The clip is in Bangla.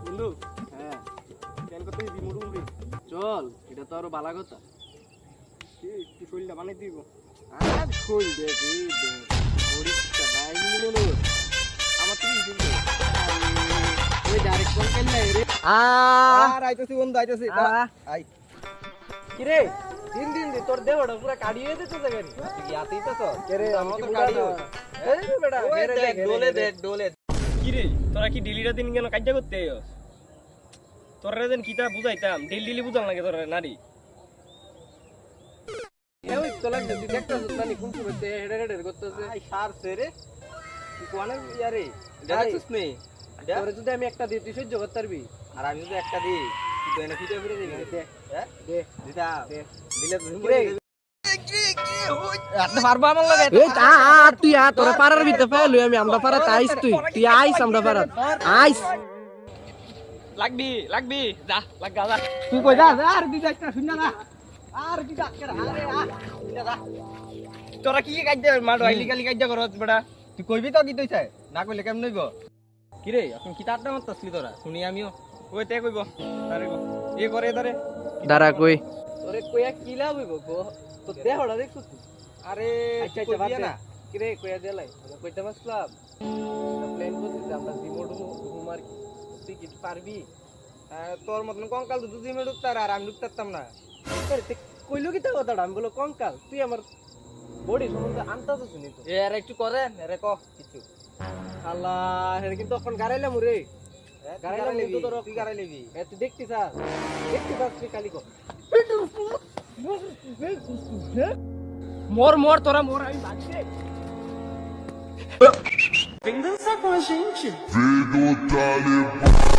বন্ধু হ্যাঁ কেন করতে দিমুর উড়ে চল এটা তো আরো বালা কথা কি একটু শরীরটা বানাই দিব আর কই দেখ এই বড়িটা ভাই নিলো আমার তো কিছু নেই ওই ডাইরেক্ট কল কেন রে আর আইতাছি বন্ধু আইতাছি আই কি রে তিন দিন দি তোর দেহটা পুরো কাটিয়ে দিতে জায়গা রে তুই আতেই তো কে রে আমি তো কাটিও এই বেটা মেরে দেখ ডোলে কি রে তোরা কি ডেলিরা দিন কেন কাজটা করতে আইস তোরা দেন কিতা বুঝাইতাম ডেলি বুঝান লাগে তোরা নারী এই তোলা তুই দেখতাছ নানি কোন করতে হেডে হেডে করতেছে আই সার রে তুই কোনে ইয়ারে দেখছিস নে তোরে যদি আমি একটা দিই তুই সহ্য করতে পারবি আর আমি যদি একটা দিই তুই এনে ফিটে ফিরে দিবি দে হ্যাঁ দে দিতা দিলে তুই মরে আপনি পারবা আমার লাগে এই তুই তোরা পারার ভিতরে ফেলু আমি আমরা পারা আইস তুই আইস আমরা পারা আইস লাগবি যা লাগা যা তুই কই যা আর দি যাইতা শুন না আর দি যা আরে যা তোরা কি কাজে মার আইলি গালি কাজে করছ বেটা তুই কইবি তো কি তুইছে না কইলে কেমন হইব কি রে এখন কি তারটা মারতাছলি তোরা শুনি আমিও কই তে কইব আরে গো এ করে দারে দাঁড়া কই তোরে কইয়া কি লাভ হইব গো তো দেহড়া দেখছ তুই আরে আচ্ছা বাদ না কি রে কইয়া দেলাই আমি কইতে মাসলাম প্ল্যান করছিস আমরা রিমোট ঘুমার তুই কি পারবি তোর মতন কঙ্কাল তো দুই মিনিট উঠতার আর আমি উঠতাম না কইলো কি তা কথাটা আমি বলো কঙ্কাল তুই আমার বডি সম্বন্ধে আনতাছ শুনি তো এ আর একটু করেন আরে ক কিছু আল্লাহ এর কিন্তু এখন গারাইলাম রে গারাইলাম তো তোর তুই গারাই লবি এ তুই দেখতিস তুই কালি কর মর তোরা মর আমি বাঁচতে Vem dançar com a gente. Vem no talento.